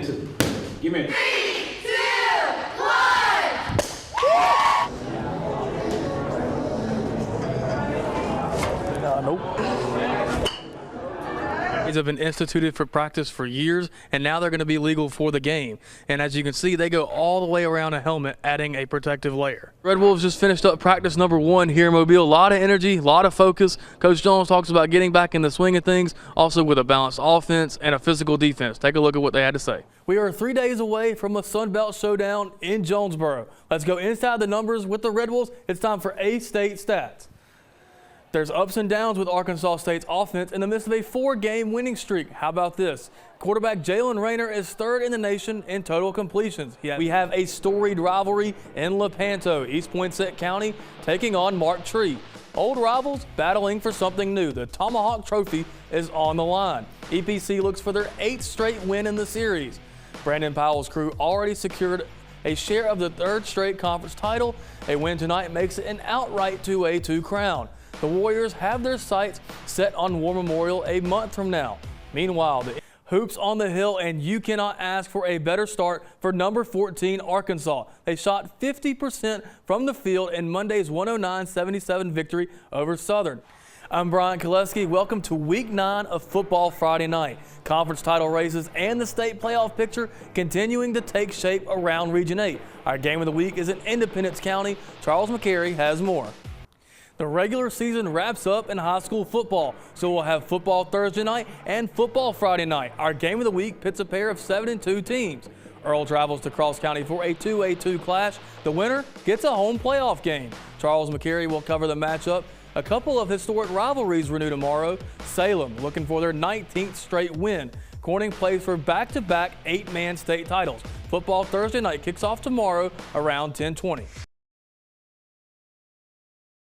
and 2. Give me 3, 2, 1. Nope. These have been instituted for practice for years, and now they're going to be legal for the game. And as you can see, they go all the way around a helmet, adding a protective layer. Red Wolves just finished up practice number 1 here in Mobile. A lot of energy, a lot of focus. Coach Jones talks about getting back in the swing of things, also with a balanced offense and a physical defense. Take a look at what they had to say. We are 3 days away from a Sun Belt showdown in Jonesboro. Let's go inside the numbers with the Red Wolves. It's time for A-State Stats. There's ups and downs with Arkansas State's offense in the midst of a 4-game winning streak. How about this? Quarterback Jalen Rayner is 3rd in the nation in total completions. We have a storied rivalry in Lepanto, East Poinsett County, taking on Mark Tree. Old rivals battling for something new. The Tomahawk Trophy is on the line. EPC looks for their 8th straight win in the series. Brandon Powell's crew already secured a share of the 3rd straight conference title. A win tonight makes it an outright 2A2 crown. The Warriors have their sights set on War Memorial a month from now. Meanwhile, the hoops on the hill, and you cannot ask for a better start for number 14 Arkansas. They shot 50% from the field in Monday's 109-77 victory over Southern. I'm Brian Koleski. Welcome to Week 9 of Football Friday night. Conference title races and the state playoff picture continuing to take shape around Region 8. Our game of the week is in Independence County. Charles McCary has more. The regular season wraps up in high school football, so we'll have football Thursday night and football Friday night. Our game of the week pits a pair of 7-2 teams. Earl travels to Cross County for a 2A2 clash. The winner gets a home playoff game. Charles McCary will cover the matchup. A couple of historic rivalries renew tomorrow. Salem looking for their 19th straight win. Corning plays for back-to-back 8-man state titles. Football Thursday night kicks off tomorrow around 10:20.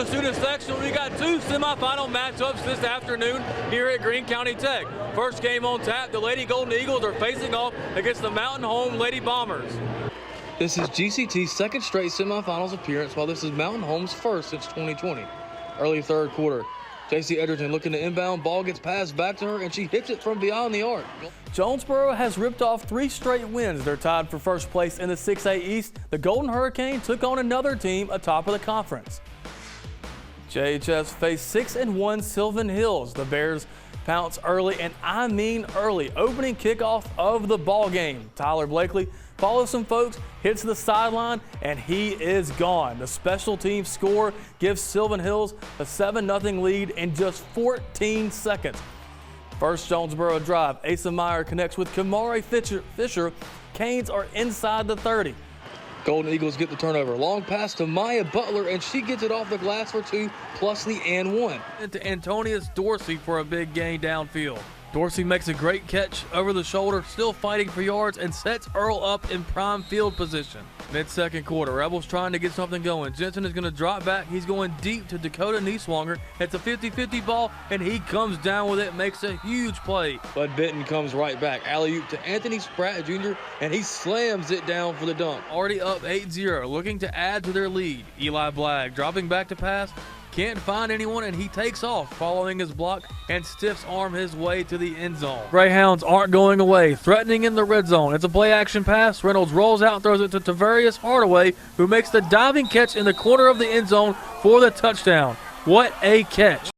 Student section, we got 2 semifinal matchups this afternoon here at Greene County Tech. First game on tap, the Lady Golden Eagles are facing off against the Mountain Home Lady Bombers. This is GCT's 2nd straight semifinals appearance, while this is Mountain Home's 1st since 2020. Early 3rd quarter, JC Edgerton looking to inbound, ball gets passed back to her, and she hits it from beyond the arc. Jonesboro has ripped off 3 straight wins. They're tied for 1st place in the 6A East. The Golden Hurricane took on another team atop of the conference. JHS faced 6-1 Sylvan Hills. The Bears pounce early, and I mean early. Opening kickoff of the ball game. Tyler Blakely follows some folks, hits the sideline, and he is gone. The special team score gives Sylvan Hills a 7-0 lead in just 14 seconds. First Jonesboro drive. Asa Meyer connects with Kamari Fisher. Canes are inside the 30. Golden Eagles get the turnover. Long pass to Maya Butler, and she gets it off the glass for 2, plus the and 1. To Antonius Dorsey for a big gain downfield. Dorsey makes a great catch over the shoulder, still fighting for yards, and sets Earl up in prime field position. Mid-second quarter, Rebels trying to get something going. Jensen is going to drop back. He's going deep to Dakota Nieswanger. It's a 50-50 ball, and he comes down with it, makes a huge play. Bud Benton comes right back. Alley-oop to Anthony Spratt Jr., and he slams it down for the dunk. Already up 8-0, looking to add to their lead. Eli Blagg dropping back to pass. Can't find anyone, and he takes off following his block and stiffs arm his way to the end zone. Greyhounds aren't going away, threatening in the red zone. It's a play action pass. Reynolds rolls out and throws it to Tavarius Hardaway, who makes the diving catch in the corner of the end zone for the touchdown. What a catch.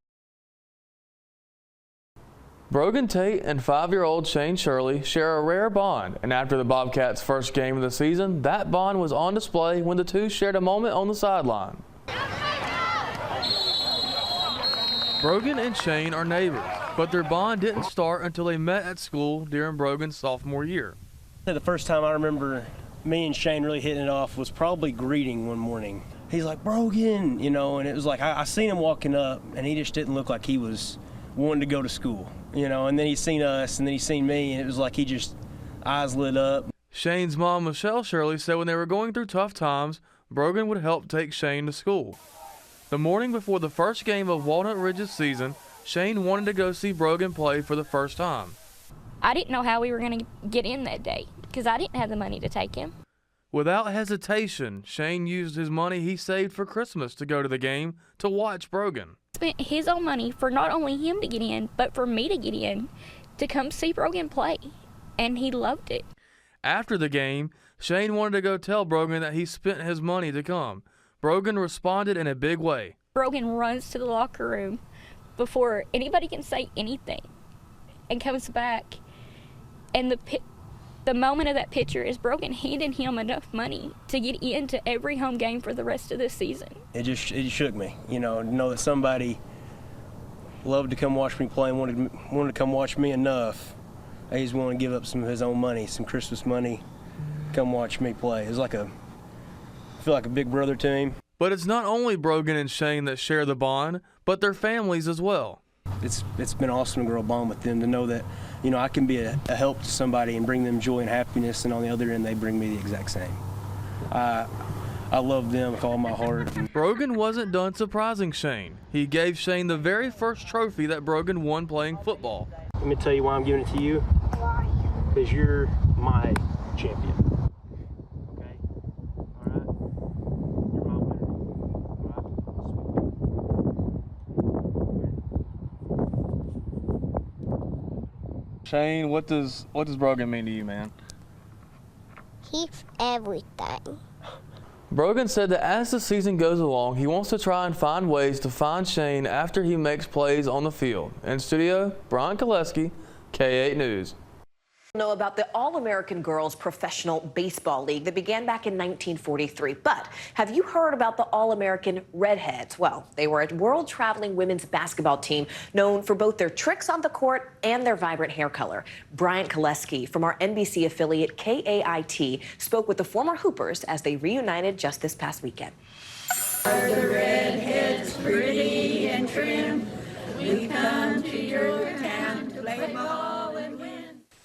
Brogan Tate and 5-year-old Shane Shirley share a rare bond, and after the Bobcats' first game of the season, that bond was on display when the two shared a moment on the sideline. Brogan and Shane are neighbors, but their bond didn't start until they met at school during Brogan's sophomore year. The first time I remember me and Shane really hitting it off was probably greeting one morning. He's like, Brogan, you know, and it was like I seen him walking up, and he just didn't look like he was wanting to go to school, you know, and then he seen us, and then he seen me, and it was like he just, eyes lit up. Shane's mom, Michelle Shirley, said when they were going through tough times, Brogan would help take Shane to school. The morning before the first game of Walnut Ridge's season, Shane wanted to go see Brogan play for the first time. I didn't know how we were going to get in that day because I didn't have the money to take him. Without hesitation, Shane used his money he saved for Christmas to go to the game to watch Brogan. Spent his own money for not only him to get in, but for me to get in to come see Brogan play, and he loved it. After the game, Shane wanted to go tell Brogan that he spent his money to come. Brogan responded in a big way. Brogan runs to the locker room before anybody can say anything and comes back. And the moment of that picture is Brogan handing him enough money to get into every home game for the rest of this season. It just shook me, to know that somebody loved to come watch me play and wanted to come watch me enough. He's willing to give up some of his own money, some Christmas money, come watch me play. It's I feel like a big brother to him. But it's not only Brogan and Shane that share the bond, but their families as well. It's been awesome to grow a bond with them, to know that, I can be a help to somebody and bring them joy and happiness, and on the other end, they bring me the exact same. I love them with all my heart. Brogan wasn't done surprising Shane. He gave Shane the very first trophy that Brogan won playing football. Let me tell you why I'm giving it to you. Why? Because you're my champion. Okay? All right? You're my winner. All right? Shane, what does Brogan mean to you, man? He's everything. Brogan said that as the season goes along, he wants to try and find ways to find Shane after he makes plays on the field. In studio, Brian Koleski, K8 News. Know about the All-American Girls Professional Baseball League that began back in 1943. But have you heard about the All-American Redheads? Well, they were a world-traveling women's basketball team known for both their tricks on the court and their vibrant hair color. Bryant Koleski from our NBC affiliate KAIT spoke with the former Hoopers as they reunited just this past weekend. Are the redheads pretty and trim? We come to your town to play ball and win.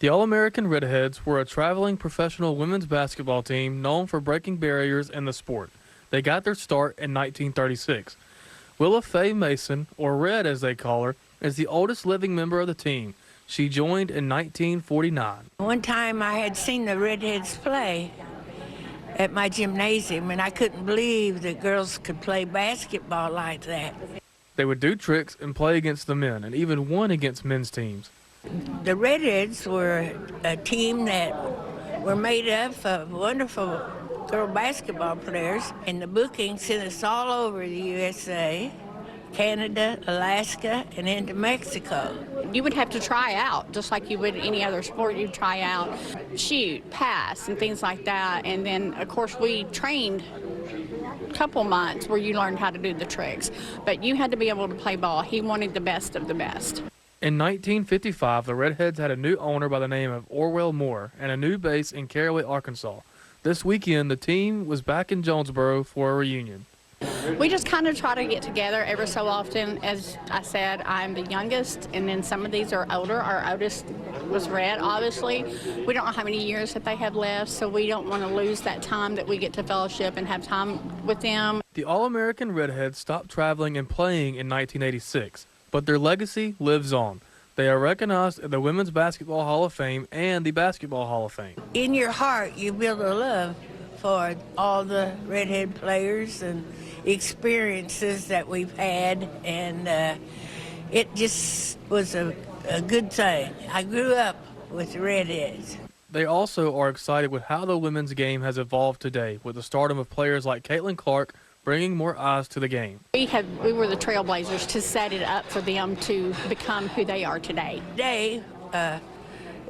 The All-American Redheads were a traveling professional women's basketball team known for breaking barriers in the sport. They got their start in 1936. Willa Faye Mason, or Red as they call her, is the oldest living member of the team. She joined in 1949. One time I had seen the redheads play at my gymnasium, and I couldn't believe that girls could play basketball like that. They would do tricks and play against the men, and even won against men's teams. The redheads were a team that were made up of wonderful girl basketball players, and the booking sent us all over the USA, Canada, Alaska, and into Mexico. You would have to try out, just like you would any other sport. You'd try out, shoot, pass, and things like that. And then, of course, we trained a couple months where you learned how to do the tricks. But you had to be able to play ball. He wanted the best of the best. In 1955, the Redheads had a new owner by the name of Orwell Moore and a new base in Caraway, Arkansas. This weekend, the team was back in Jonesboro for a reunion. We just kind of try to get together every so often. As I said, I'm the youngest, and then some of these are older. Our oldest was Red, obviously. We don't know how many years that they have left, so we don't want to lose that time that we get to fellowship and have time with them. The All-American Redheads stopped traveling and playing in 1986, but their legacy lives on. They are recognized in the Women's Basketball Hall of Fame and the Basketball Hall of Fame. In your heart, you build a love for all the redhead players and experiences that we've had, and it just was a good thing. I grew up with the redheads. They also are excited with how the women's game has evolved today, with the stardom of players like Caitlin Clark bringing more eyes to the game. We were the trailblazers to set it up for them to become who they are today. Today,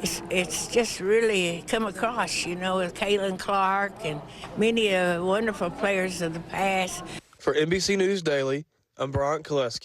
it's just really come across, with Caitlin Clark and many wonderful players of the past. For NBC News Daily, I'm Brian Koleski.